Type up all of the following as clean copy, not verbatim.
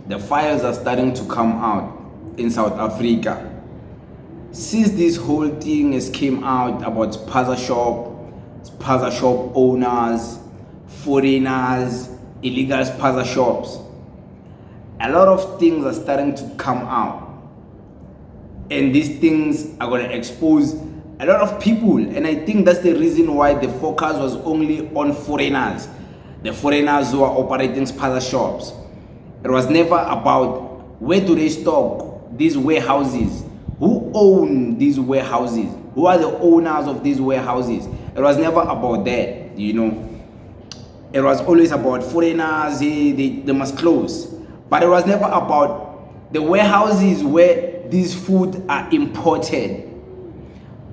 the fires are starting to come out in South Africa. Since this whole thing has came out about Spaza shop owners, foreigners, illegal Spaza shops, a lot of things are starting to come out. And these things are going to expose a lot of people. And I think that's the reason why the focus was only on foreigners. The foreigners who are operating Spaza shops. It was never about where do they stock these warehouses. Who own these warehouses? Who are the owners of these warehouses? It was never about that, you know. It was always about foreigners, they must close. But it was never about the warehouses where these food are imported.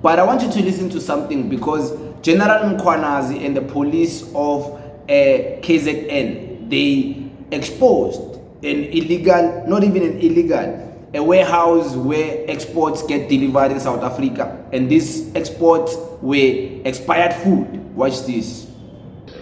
But I want you to listen to something, because General Mkhwanazi and the police of KZN, they exposed an illegal, not even an illegal, a warehouse where exports get delivered in South Africa, and these exports were expired food. Watch this.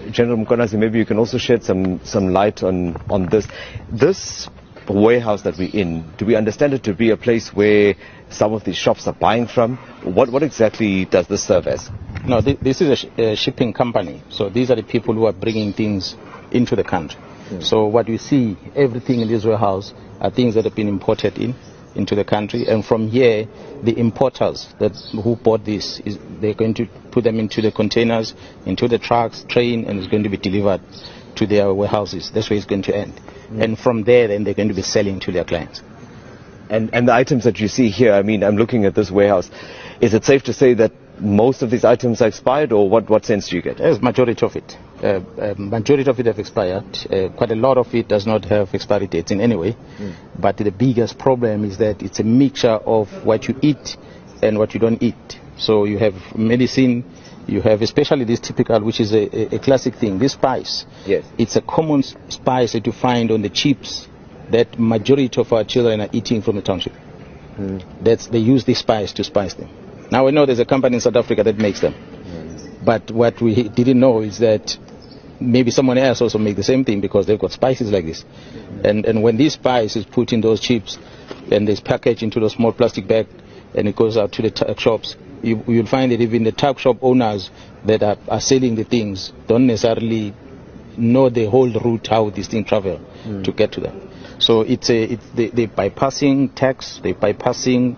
General Mkhwanazi, maybe you can also shed some light on this warehouse that we're in. Do we understand it to be a place where some of these shops are buying from? What exactly does this serve as? No, this is a shipping company. So these are the people who are bringing things into the country. So what you see, everything in this warehouse are things that have been imported into the country, and from here the importers who bought this, they're going to put them into the containers, into the trucks, train, and it's going to be delivered to their warehouses. That's where it's going to end. And from there then they're going to be selling to their clients. And the items that you see here, I mean, I'm looking at this warehouse. Is it safe to say that most of these items are expired, or what sense do you get? Yes, majority of it. Majority of it have expired. Quite a lot of it does not have expiry dates in any way. But the biggest problem is that it's a mixture of what you eat and what you don't eat. So you have medicine, you have especially this typical, which is a classic thing, this spice. Yes. It's a common spice that you find on the chips that majority of our children are eating from the township. They use this spice to spice them. Now we know there's a company in South Africa that makes them. But what we didn't know is that maybe someone else also make the same thing, because they've got spices like this. And when this spice is put in those chips and it's packaged into those small plastic bag and it goes out to the tuck shops, you'll find that even the tuck shop owners that are selling the things don't necessarily know the whole route how these things travel to get to them. So they're bypassing tax, they're bypassing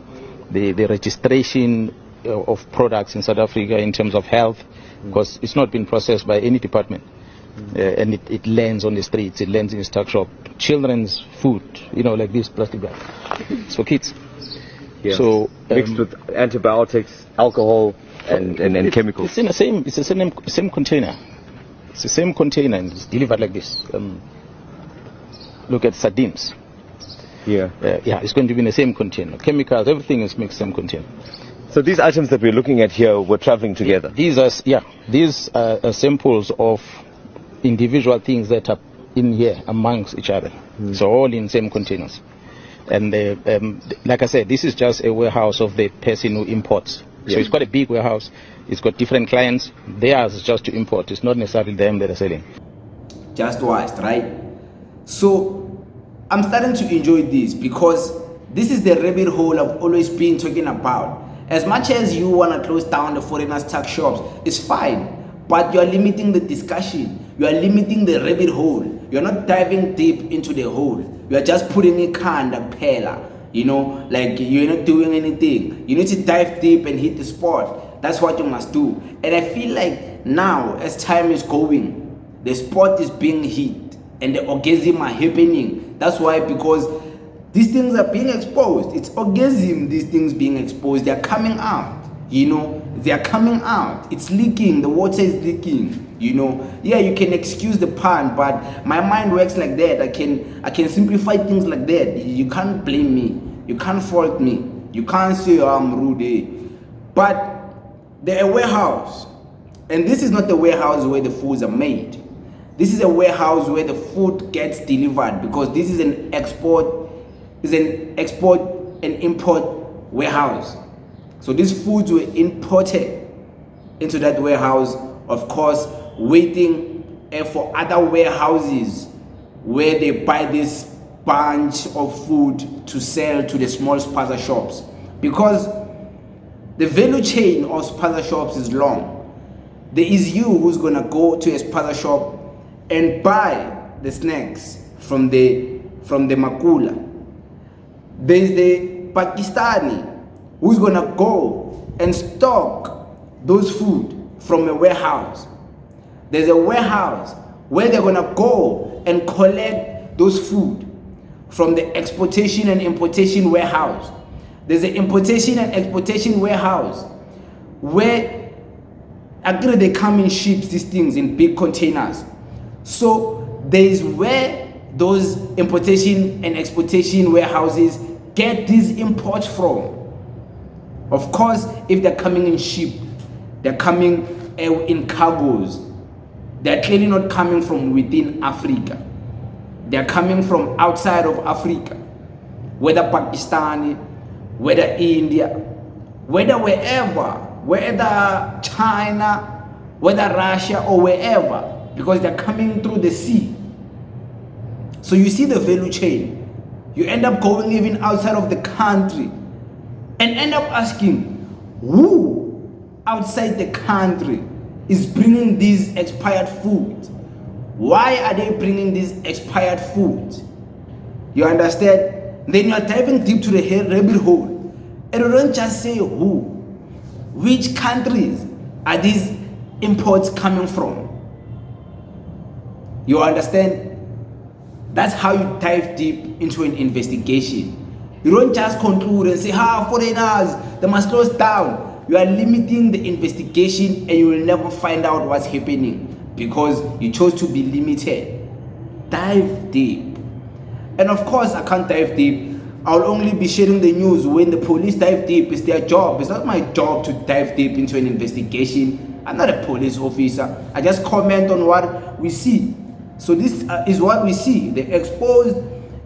the registration of products in South Africa in terms of health, because it's not been processed by any department. And it lands on the streets, it lands in the stock shop. Children's food, like this plastic bag. It's for kids. Yes. So mixed with antibiotics, alcohol, and chemicals. It's the same container. It's the same container, and it's delivered like this. Look at sardines. Yeah. It's going to be in the same container. Chemicals, everything is mixed in the same container. So these items that we're looking at here were traveling together? These are samples of individual things that are in here amongst each other. So all in same containers. And like I said, this is just a warehouse of the person who imports. So it's quite a big warehouse. It's got different clients. Theirs is just to import. It's not necessarily them that are selling. Just watched, right? So I'm starting to enjoy this, because this is the rabbit hole I've always been talking about. As much as you want to close down the foreigners' tax shops, it's fine, but you are limiting the discussion. You are limiting the rabbit hole. You are not diving deep into the hole. You are just putting a kind of pella, like you're not doing anything. You need to dive deep and hit the spot. That's what you must do. And I feel like now, as time is going, the spot is being hit and the orgasm are happening. That's why, because these things are being exposed. It's orgasm, these things being exposed. They're coming out, They're coming out. It's leaking. The water is leaking, Yeah, you can excuse the pun, but my mind works like that. I can simplify things like that. You can't blame me. You can't fault me. You can't say I'm rude. But they're a warehouse. And this is not the warehouse where the foods are made. This is a warehouse where the food gets delivered, because this is an export and import warehouse. So these foods were imported into that warehouse, of course, waiting for other warehouses where they buy these bunch of food to sell to the small spaza shops, because the value chain of spaza shops is long. There is you who's gonna go to a spaza shop and buy the snacks from the makula. There's the Pakistani who's gonna go and stock those food from a warehouse. There's a warehouse where they're gonna go and collect those food from the exportation and importation warehouse. There's an importation and exportation warehouse where actually they come in ships, these things in big containers. So there's where those importation and exportation warehouses get these imports from. Of course, if they're coming in ship, they're coming in cargoes. They're clearly not coming from within Africa. They're coming from outside of Africa, whether Pakistani, whether India, whether wherever, whether China, whether Russia or wherever, because they're coming through the sea. So you see the value chain. You end up going even outside of the country and end up asking, who outside the country is bringing these expired foods? Why are they bringing these expired foods? You understand? Then you are diving deep to the rabbit hole, and you don't just say who. Which countries are these imports coming from? You understand? That's how you dive deep into an investigation. You don't just conclude and say, foreigners, they must close down. You are limiting the investigation and you will never find out what's happening because you chose to be limited. Dive deep. And of course, I can't dive deep. I'll only be sharing the news when the police dive deep. It's their job. It's not my job to dive deep into an investigation. I'm not a police officer. I just comment on what we see. So this is what we see. They exposed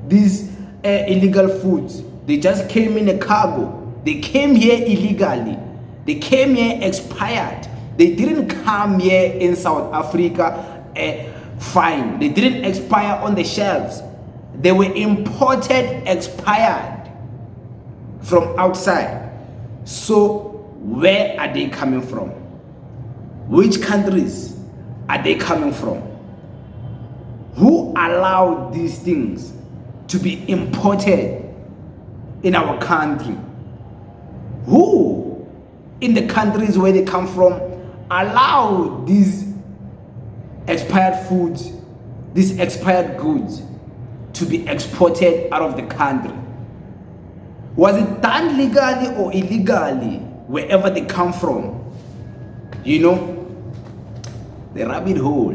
these illegal foods. They just came in a cargo. They came here illegally. They came here expired. They didn't come here in South Africa fine. They didn't expire on the shelves. They were imported expired from outside. So where are they coming from? Which countries are they coming from? Who allowed these things to be imported in our country? Who in the countries where they come from allow these expired foods, these expired goods to be exported out of the country? Was it done legally or illegally wherever they come from? You know, the rabbit hole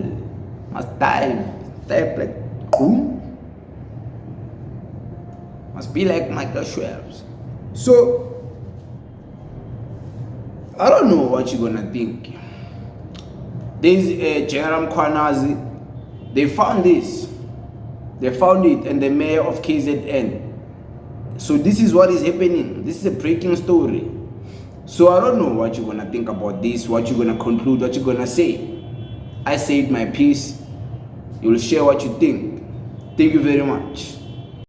must dive like boom. Must be like Michael Schweppes. So I don't know what you're gonna think. There's General Mkhwanazi. They found this. They found it, and the mayor of KZN. So this is what is happening. This is a breaking story. So I don't know what you're gonna think about this, what you're gonna conclude, what you're gonna say. I said my piece. You'll share what you think. Thank you very much.